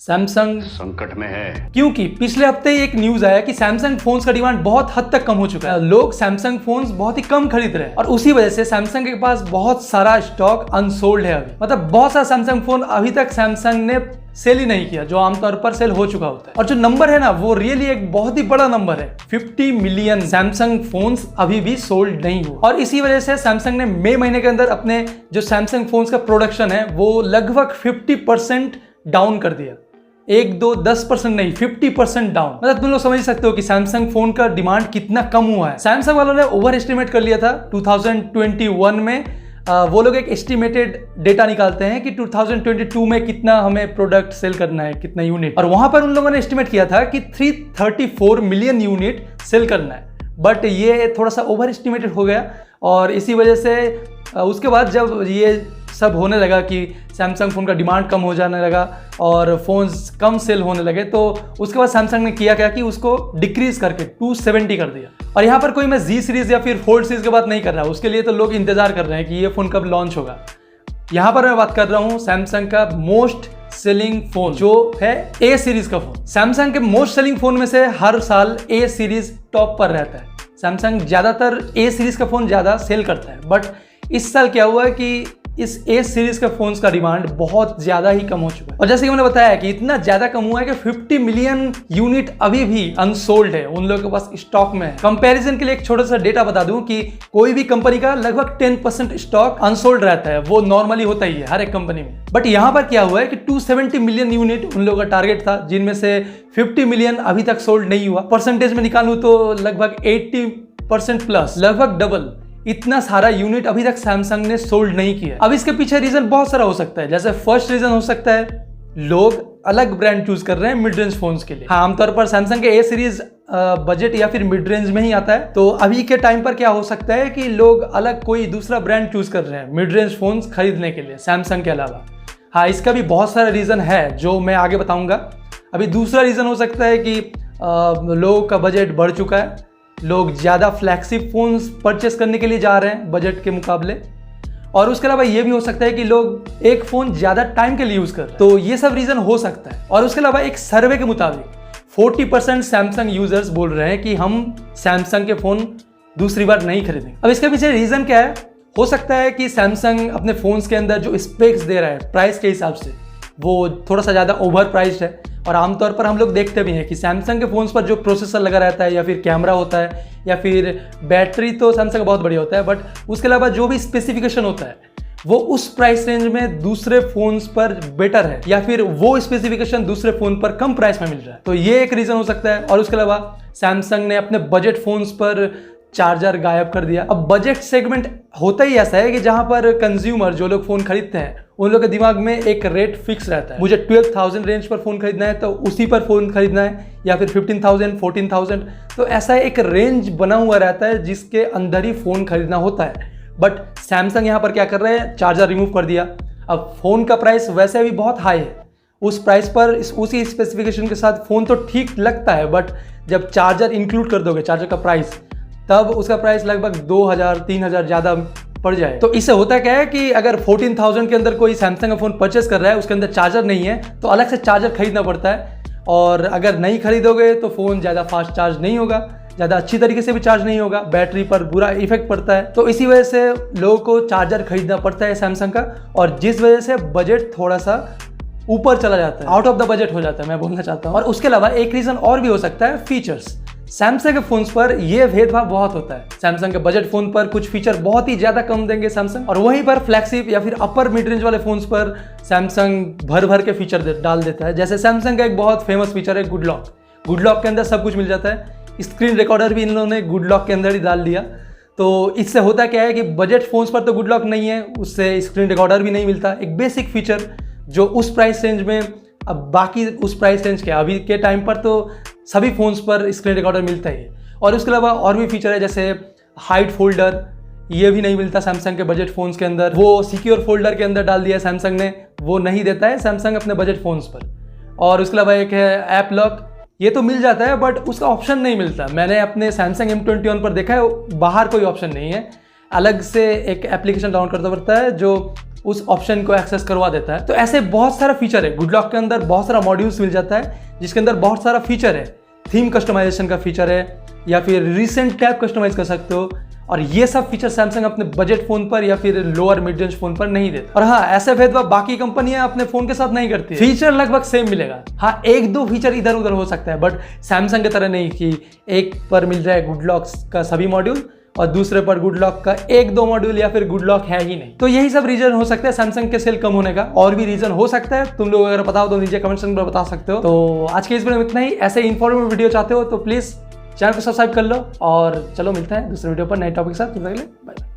Samsung संकट में है क्योंकि पिछले हफ्ते ही एक न्यूज आया कि सैमसंग फोन्स का डिमांड बहुत हद तक कम हो चुका है। लोग सैमसंग फोन्स बहुत ही कम खरीद रहे हैं और उसी वजह से सैमसंग के पास बहुत सारा स्टॉक अनसोल्ड है। अभी मतलब बहुत सारा सैमसंग फोन अभी तक सैमसंग ने सेल ही नहीं किया, जो आमतौर पर सेल हो चुका होता है। और जो नंबर है ना, वो रियली एक बहुत ही बड़ा नंबर है। 50 मिलियन सैमसंग फोन्स अभी भी सोल्ड नहीं हुआ और इसी वजह से सैमसंग ने मई महीने के अंदर अपने जो सैमसंग फोन्स का प्रोडक्शन है वो लगभग 50% डाउन कर दिया। 1-2-10% नहीं, 50% डाउन। मतलब तुम लोग समझ सकते हो कि सैमसंग फोन का डिमांड कितना कम हुआ है। सैमसंग वालों ने ओवर एस्टिमेट कर लिया था 2021 में। वो लोग एक एस्टिमेटेड डेटा निकालते हैं कि 2022 में कितना हमें प्रोडक्ट सेल करना है, कितना यूनिट, और वहां पर उन लोगों ने एस्टिमेट किया था कि 334 मिलियन यूनिट सेल करना है। बट ये थोड़ा सा ओवर एस्टिमेटेड हो गया और इसी वजह से उसके बाद जब ये सब होने लगा कि सैमसंग फ़ोन का डिमांड कम हो जाने लगा और फ़ोन्स कम सेल होने लगे, तो उसके बाद सैमसंग ने किया क्या कि उसको डिक्रीज करके 270 कर दिया। और यहाँ पर कोई मैं Z सीरीज़ या फिर फोल्ड सीरीज़ की बात नहीं कर रहा, उसके लिए तो लोग इंतजार कर रहे हैं कि ये फ़ोन कब लॉन्च होगा। यहाँ पर मैं बात कर रहा हूँ सैमसंग का मोस्ट सेलिंग फोन जो है A सीरीज का फोन। सैमसंग के मोस्ट सेलिंग फोन में से हर साल A सीरीज टॉप पर रहता है। सैमसंग ज़्यादातर A सीरीज का फोन ज़्यादा सेल करता है, बट इस साल क्या हुआ है कि इस A सीरीज के फोन्स का डिमांड बहुत ज्यादा ही कम हो चुका है। और जैसे कि मैंने बताया कि इतना ज्यादा कम हुआ है कि 50 मिलियन यूनिट अभी भी अनसोल्ड है, उन लोगों के पास स्टॉक में है। कंपैरिजन के लिए एक छोटा सा डेटा बता दूं कि कोई भी कंपनी का लगभग 10% स्टॉक अनसोल्ड रहता है, वो नॉर्मली होता ही है हर एक कंपनी में। बट यहाँ पर क्या हुआ है कि 270 मिलियन यूनिट उन लोगों का टारगेट था, जिनमें से 50 मिलियन अभी तक सोल्ड नहीं हुआ। परसेंटेज में निकालूं तो लगभग 80% प्लस, लगभग डबल इतना सारा यूनिट अभी तक सैमसंग ने सोल्ड नहीं किया। अब इसके पीछे रीजन बहुत सारा हो सकता है। जैसे फर्स्ट रीजन हो सकता है लोग अलग ब्रांड चूज कर रहे हैं मिड रेंज फोन्स के लिए। हाँ, आमतौर पर सैमसंग के A सीरीज बजट या फिर मिड रेंज में ही आता है, तो अभी के टाइम पर क्या हो सकता है कि लोग अलग कोई दूसरा ब्रांड चूज कर रहे हैं मिड रेंज फोन्स खरीदने के लिए सैमसंग के अलावा। हाँ, इसका भी बहुत सारा रीजन है जो मैं आगे बताऊंगा। अभी दूसरा रीजन हो सकता है कि लोगों का बजट बढ़ चुका है, लोग ज़्यादा फ्लैगशिप फोन्स परचेस करने के लिए जा रहे हैं बजट के मुकाबले। और उसके अलावा ये भी हो सकता है कि लोग एक फ़ोन ज़्यादा टाइम के लिए यूज़ कर रहे हैं, तो ये सब रीज़न हो सकता है। और उसके अलावा एक सर्वे के मुताबिक 40% सैमसंग यूजर्स बोल रहे हैं कि हम सैमसंग के फ़ोन दूसरी बार नहीं खरीदेंगे। अब इसके पीछे रीज़न क्या है? हो सकता है कि सैमसंग अपने फ़ोन्स के अंदर जो स्पेक्स दे रहा है प्राइस के हिसाब से वो थोड़ा सा ज़्यादा ओवर प्राइस्ड है। और आमतौर पर हम लोग देखते भी हैं कि सैमसंग के फ़ोन्स पर जो प्रोसेसर लगा रहता है या फिर कैमरा होता है या फिर बैटरी, तो सैमसंग का बहुत बढ़िया होता है, बट उसके अलावा जो भी स्पेसिफिकेशन होता है वो उस प्राइस रेंज में दूसरे फ़ोन्स पर बेटर है या फिर वो स्पेसिफिकेशन दूसरे फ़ोन पर कम प्राइस में मिल रहा है। तो ये एक रीज़न हो सकता है। और उसके अलावा सैमसंग ने अपने बजट फ़ोन्स पर चार्जर गायब कर दिया। अब बजट सेगमेंट होता ही ऐसा है कि जहां पर कंज्यूमर जो लोग फोन खरीदते हैं उन लोग के दिमाग में एक रेट फिक्स रहता है। मुझे 12,000 रेंज पर फोन खरीदना है तो उसी पर फोन खरीदना है, या फिर 15,000 14,000, तो ऐसा एक रेंज बना हुआ रहता है जिसके अंदर ही फोन खरीदना होता है। बट सैमसंग यहाँ पर क्या कर रहे हैं, चार्जर रिमूव कर दिया। अब फोन का प्राइस वैसे भी बहुत हाई है, उस प्राइस पर उसी स्पेसिफिकेशन के साथ फोन तो ठीक लगता है, बट जब चार्जर इंक्लूड कर दोगे, चार्जर का प्राइस, तब उसका प्राइस लगभग 2,000-3,000 ज़्यादा पड़ जाए। तो इससे होता क्या है कि अगर 14,000 के अंदर कोई सैमसंग का फ़ोन परचेस कर रहा है, उसके अंदर चार्जर नहीं है, तो अलग से चार्जर खरीदना पड़ता है। और अगर नहीं खरीदोगे तो फ़ोन ज़्यादा फास्ट चार्ज नहीं होगा, ज़्यादा अच्छी तरीके से भी चार्ज नहीं होगा, बैटरी पर बुरा इफेक्ट पड़ता है। तो इसी वजह से लोगों को चार्जर खरीदना पड़ता है सैमसंग का, और जिस वजह से बजट थोड़ा सा ऊपर चला जाता है, आउट ऑफ द बजट हो जाता है, मैं बोलना चाहता हूँ। और उसके अलावा एक रीज़न और भी हो सकता है फीचर्स। सैमसंग के फोन्स पर यह भेदभाव बहुत होता है। सैमसंग के बजट फोन पर कुछ फीचर बहुत ही ज्यादा कम देंगे सैमसंग, और वहीं पर फ्लैगशिप या फिर अपर मिड रेंज वाले फोन्स पर सैमसंग भर भर के फीचर डाल देता है। जैसे सैमसंग का एक बहुत फेमस फीचर है गुड लॉक। गुड लॉक के अंदर सब कुछ मिल जाता है, स्क्रीन रिकॉर्डर भी इन लोगों ने गुड लॉक के अंदर ही डाल दिया। तो इससे होता क्या है कि बजट फोन्स पर तो गुड लॉक नहीं है, उससे स्क्रीन रिकॉर्डर भी नहीं मिलता, एक बेसिक फीचर जो उस प्राइस रेंज में, अब बाकी उस प्राइस रेंज के अभी के टाइम पर तो सभी फोन्स पर स्क्रीन रिकॉर्डर मिलता ही है। और उसके अलावा और भी फीचर है, जैसे हाइड फोल्डर, ये भी नहीं मिलता सैमसंग के बजट फोन्स के अंदर। वो सिक्योर फोल्डर के अंदर डाल दिया सैमसंग ने, वो नहीं देता है सैमसंग अपने बजट फोन्स पर। और उसके अलावा एक है ऐप लॉक, ये तो मिल जाता है बट उसका ऑप्शन नहीं मिलता। मैंने अपने सैमसंग M21 पर देखा है, बाहर कोई ऑप्शन नहीं है, अलग से एक एप्लीकेशन डाउनलोड करना पड़ता है जो उस ऑप्शन को एक्सेस करवा देता है। तो ऐसे बहुत सारा फीचर है गुड लॉक के अंदर, बहुत सारा मॉड्यूल्स मिल जाता है जिसके अंदर बहुत सारा फीचर है। थीम कस्टमाइजेशन का फीचर है या फिर रिसेंट टैब कस्टमाइज कर सकते हो, और ये सब फीचर सैमसंग अपने बजट फोन पर या फिर लोअर मिड रेंज फोन पर नहीं देता। और हाँ, ऐसे भेदभाव बाकी कंपनियां अपने फोन के साथ नहीं करती। फीचर लगभग सेम मिलेगा, हाँ एक दो फीचर इधर उधर हो सकता है, बट सैमसंग की तरह नहीं कि एक पर मिल रहा है गुड लॉक का सभी मॉड्यूल और दूसरे पर गुड लॉक का एक दो मॉड्यूल या फिर गुड लॉक है ही नहीं। तो यही सब रीजन हो सकता है सैमसंग के सेल कम होने का। और भी रीजन हो सकता है, तुम लोग अगर पता हो तो नीचे कमेंट सेक्शन पर बता सकते हो। तो आज के इस वीडियो में इतना ही। ऐसे इन्फॉर्मेटिव वीडियो चाहते हो तो प्लीज चैनल को सब्सक्राइब कर लो, और चलो मिलते हैं दूसरे वीडियो पर नए टॉपिक के साथ। Bye bye.